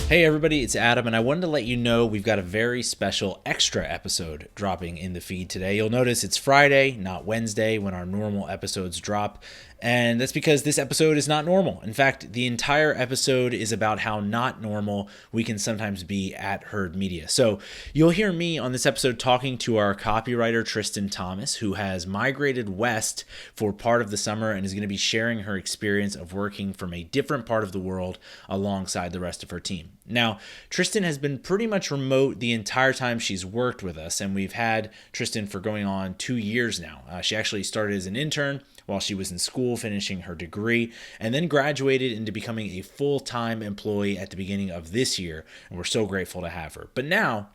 Hey everybody, it's Adam, and I wanted to let you know we've got a very special extra episode dropping in the feed today. You'll notice it's Friday, not Wednesday, when our normal episodes drop, and that's because this episode is not normal. In fact, the entire episode is about how not normal we can sometimes be at Herd Media. So you'll hear me on this episode talking to our copywriter, Tristan Thomas, who has migrated west for part of the summer and is going to be sharing her experience of working from a different part of the world alongside the rest of her team. Now, Tristan has been pretty much remote the entire time she's worked with us, and we've had Tristan for going on 2 years now. She actually started as an intern while she was in school finishing her degree, and then graduated into becoming a full-time employee at the beginning of this year, and we're so grateful to have her. But now,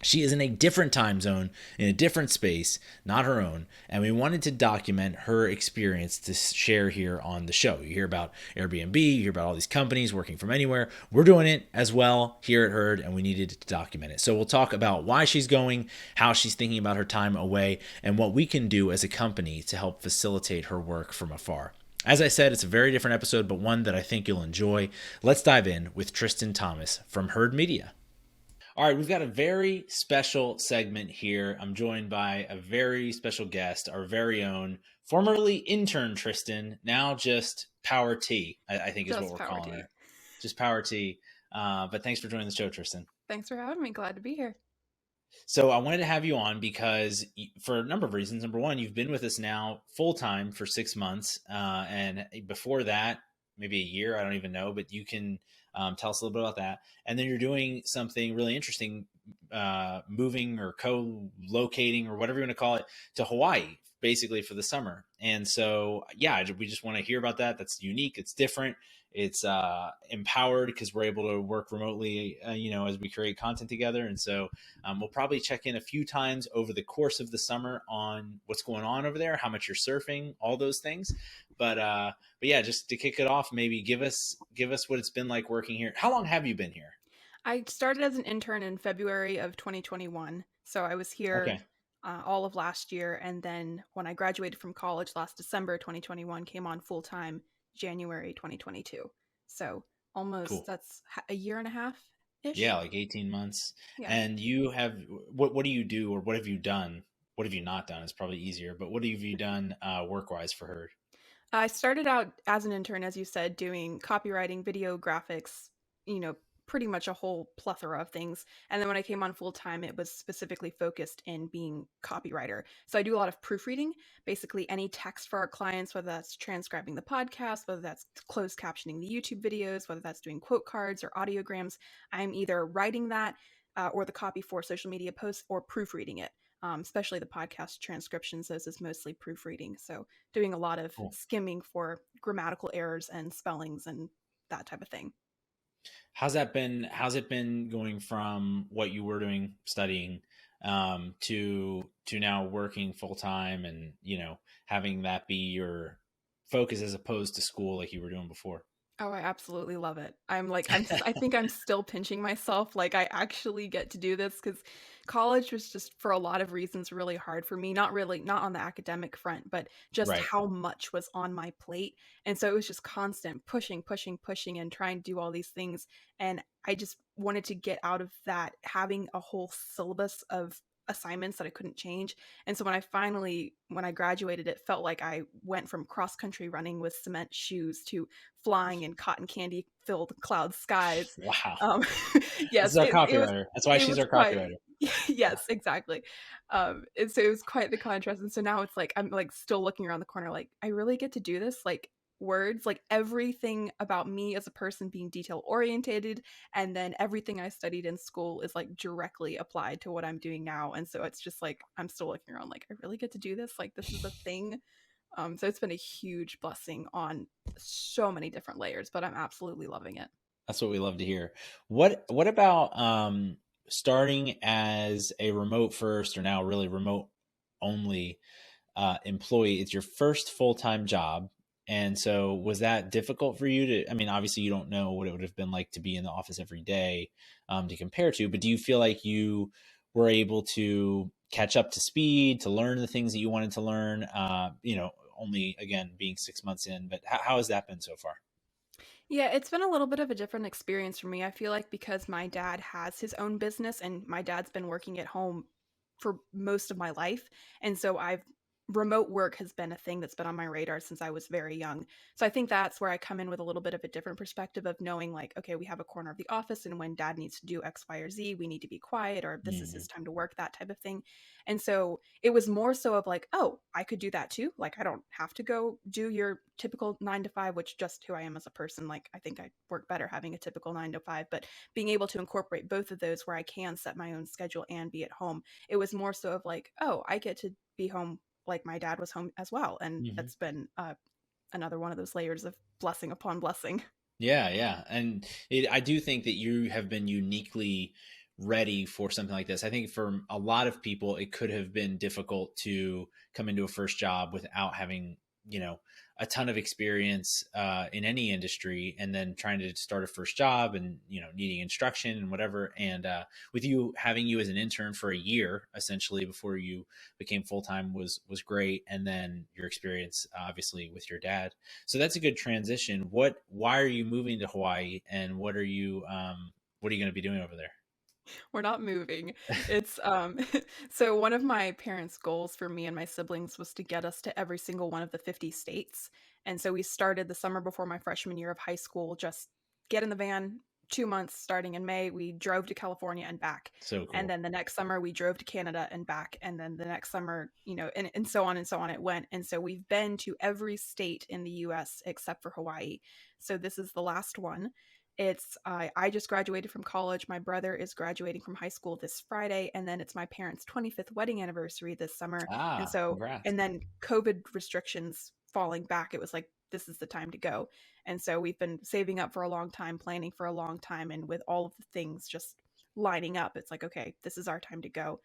she is in a different time zone, in a different space, not her own, and we wanted to document her experience to share here on the show. You hear about Airbnb, you hear about all these companies working from anywhere. We're doing it as well here at Herd, and we needed to document it. So we'll talk about why she's going, how she's thinking about her time away, and what we can do as a company to help facilitate her work from afar. As I said, it's a very different episode, but one that I think you'll enjoy. Let's dive in with Tristan Thomas from Herd Media. All right, we've got a very special segment here. I'm joined by a very special guest, our very own, formerly intern Tristan, now just Power T, I think is what Just we're Power calling T. her. Just Power T. But thanks for joining the show, Tristan. Thanks for having me. Glad to be here. So I wanted to have you on because for a number of reasons. Number one, you've been with us now full time for 6 months. And before that, maybe a year, I don't even know, but you can tell us a little bit about that. And then you're doing something really interesting, moving or co-locating or whatever you want to call it to Hawaii, basically for the summer. And so, yeah, we just want to hear about that. That's unique. It's different. It's empowered because we're able to work remotely, as we create content together. And so we'll probably check in a few times over the course of the summer on what's going on over there, how much you're surfing, all those things. But yeah, just to kick it off, maybe give us what it's been like working here. How long have you been here? I started as an intern in February of 2021. So I was here Okay, all of last year. And then when I graduated from college last December 2021, came on full time January 2022. So almost cool. that's a year and a half Yeah, ish. like 18 months. Yeah. And you have what do you do or what have you done? What have you not done? It's probably easier, but what have you done work wise for her? I started out as an intern, as you said, doing copywriting, video graphics, you know, pretty much a whole plethora of things. And then when I came on full time, it was specifically focused in being copywriter. So I do a lot of proofreading, basically any text for our clients, whether that's transcribing the podcast, whether that's closed captioning the YouTube videos, whether that's doing quote cards or audiograms. I'm either writing that or the copy for social media posts or proofreading it. Especially the podcast transcriptions, those is mostly proofreading. So doing a lot of Cool. skimming for grammatical errors and spellings and that type of thing. How's that been? How's it been going from what you were doing studying to now working full time and having that be your focus as opposed to school like you were doing before? Oh, I absolutely love it. I think I'm still pinching myself like I actually get to do this cuz college was just for a lot of reasons really hard for me, not on the academic front, but just Right. how much was on my plate. And so it was just constant pushing, pushing, pushing and trying to do all these things and I just wanted to get out of that having a whole syllabus of assignments that I couldn't change. And so when I graduated, it felt like I went from cross country running with cement shoes to flying in cotton candy filled cloud skies. Wow. Um, This is yes, our it was copywriter. That's why it she's was our quite copywriter. yes, exactly. And so it was quite the contrast. And so now it's like I'm like still looking around the corner, like I really get to do this. Like words, like everything about me as a person being detail orientated, and then everything I studied in school is like directly applied to what I'm doing now. And so it's just like I'm still looking around, like I really get to do this. Like this is a thing. So it's been a huge blessing on so many different layers, but I'm absolutely loving it. That's what we love to hear. What about starting as a remote first or now really remote only employee? It's your first full time job, and so was that difficult for you to? I mean, obviously you don't know what it would have been like to be in the office every day to compare to, but do you feel like you were able to catch up to speed to learn the things that you wanted to learn? Only again being 6 months in, but how has that been so far? Yeah, it's been a little bit of a different experience for me. I feel like because my dad has his own business and my dad's been working at home for most of my life. And so I've remote work has been a thing that's been on my radar since I was very young. So I think that's where I come in with a little bit of a different perspective of knowing like, okay, we have a corner of the office and when dad needs to do X, Y, or Z, we need to be quiet or this is Hmm. his time to work, that type of thing. And so it was more so of like, oh, I could do that too. Like, I don't have to go do your typical 9 to 5, which just who I am as a person. Like, I think I work better having a typical 9 to 5, but being able to incorporate both of those where I can set my own schedule and be at home, it was more so of like, oh, I get to be home like my dad was home as well. And Hmm. that's been another one of those layers of blessing upon blessing. Yeah, yeah. And I do think that you have been uniquely ready for something like this. I think for a lot of people, it could have been difficult to come into a first job without having, you know, a ton of experience in any industry, and then trying to start a first job and, needing instruction and whatever. And with you having you as an intern for a year, essentially, before you became full time was great. And then your experience, obviously, with your dad, so that's a good transition. Why are you moving to Hawaii, and what are you going to be doing over there? We're not moving. It's so one of my parents' goals for me and my siblings was to get us to every single one of the 50 states. And so we started the summer before my freshman year of high school, just get in the van, 2 months starting in May. We drove to California and back. So And cool. then the next summer we drove to Canada and back. And then the next summer, and so on it went. And so we've been to every state in the US except for Hawaii. So this is the last one. I just graduated from college. My brother is graduating from high school this Friday, and then it's my parents' 25th wedding anniversary this summer. And Ah, so, congrats. and then COVID restrictions falling back, it was like this is the time to go. And so we've been saving up for a long time, planning for a long time, and with all of the things just lining up, it's like okay, this is our time to go.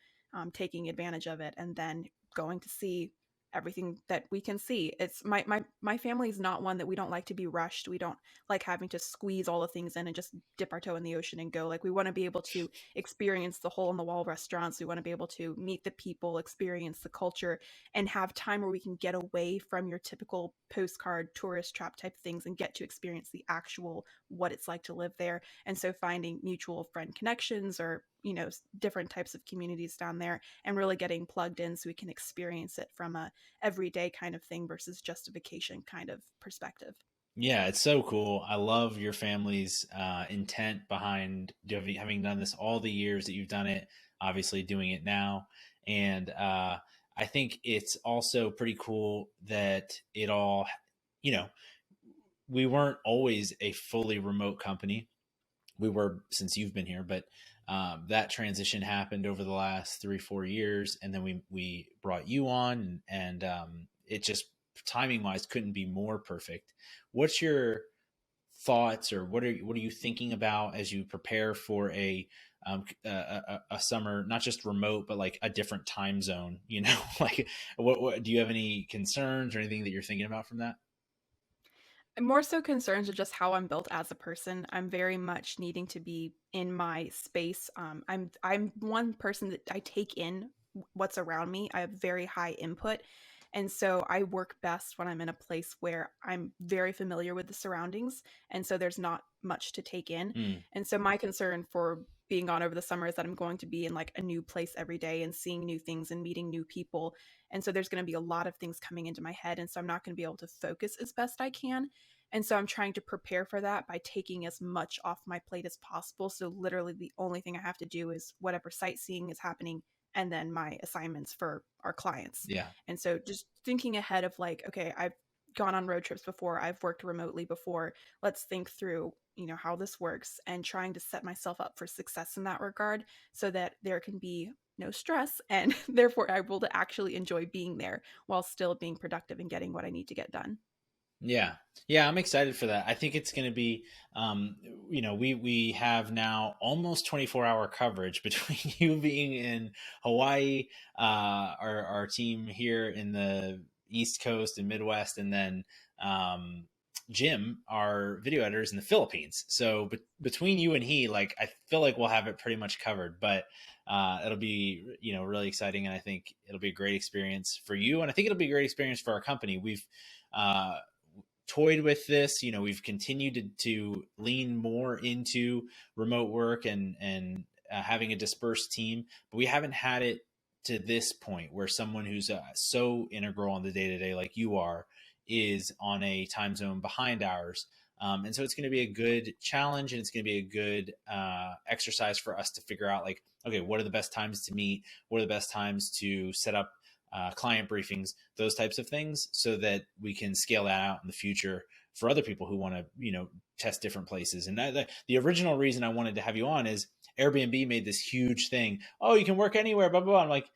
Taking advantage of it, and then going to see everything that we can see. It's my family is not one that we don't like to be rushed. We don't like having to squeeze all the things in and just dip our toe in the ocean and go. Like we want to be able to experience the hole in the wall restaurants. We want to be able to meet the people, experience the culture, and have time where we can get away from your typical postcard tourist trap type things and get to experience the actual what it's like to live there. And so finding mutual friend connections or different types of communities down there and really getting plugged in so we can experience it from a everyday kind of thing versus just a vacation kind of perspective. Yeah, it's so cool. I love your family's intent behind having done this all the years that you've done it, obviously doing it now. And I think it's also pretty cool that it all, you know, we weren't always a fully remote company. We were since you've been here, but that transition happened over the last 3 4 years, and then we brought you on, and it just timing wise couldn't be more perfect. What's your thoughts, or what are you thinking about as you prepare for a summer, not just remote, but like a different time zone? Like what do you have any concerns or anything that you're thinking about from that? More so concerns with just how I'm built as a person. I'm very much needing to be in my space. I'm one person that I take in what's around me. I have very high input. And so I work best when I'm in a place where I'm very familiar with the surroundings. And so there's not much to take in. Mm, And so my concern for being gone over the summer is that I'm going to be in like a new place every day and seeing new things and meeting new people. And so there's going to be a lot of things coming into my head. And so I'm not going to be able to focus as best I can. And so I'm trying to prepare for that by taking as much off my plate as possible. So literally the only thing I have to do is whatever sightseeing is happening and then my assignments for our clients. yeah. And so just thinking ahead of like, okay, I've gone on road trips before, I've worked remotely before. Let's think through, how this works and trying to set myself up for success in that regard so that there can be no stress and therefore I'm able to actually enjoy being there while still being productive and getting what I need to get done. Yeah. Yeah, I'm excited for that. I think it's going to be, um, we have now almost 24-hour coverage between you being in Hawaii, our team here in the East Coast and Midwest, and then um, Jim, our video editor, is in the Philippines. So between you and he, like, I feel like we'll have it pretty much covered. But it'll be, really exciting, and I think it'll be a great experience for you, and I think it'll be a great experience for our company. Uh, toyed with this. We've continued to lean more into remote work and having a dispersed team, but we haven't had it to this point where someone who's so integral on the day to day, like you are, is on a time zone behind ours. And so it's going to be a good challenge, and it's going to be a good exercise for us to figure out, like, okay, what are the best times to meet? What are the best times to set up client briefings, those types of things, so that we can scale that out in the future for other people who want to, test different places. And the original reason I wanted to have you on is Airbnb made this huge thing. Oh, you can work anywhere, blah, blah, blah. I'm like,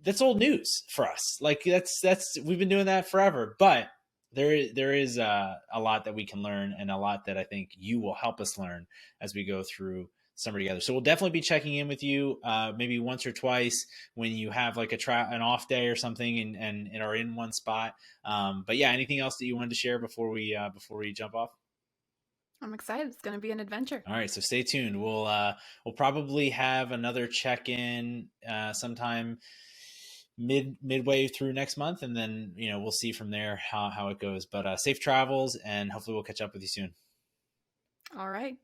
that's old news for us. Like that's we've been doing that forever. But there is a lot that we can learn, and a lot that I think you will help us learn as we go through summer together. So we'll definitely be checking in with you maybe once or twice when you have like an off day or something, and are in one spot. But yeah, anything else that you wanted to share before we jump off? I'm excited. It's going to be an adventure. All right, so stay tuned. We'll probably have another check in sometime midway through next month, and then we'll see from there how it goes. But safe travels, and hopefully we'll catch up with you soon. All right.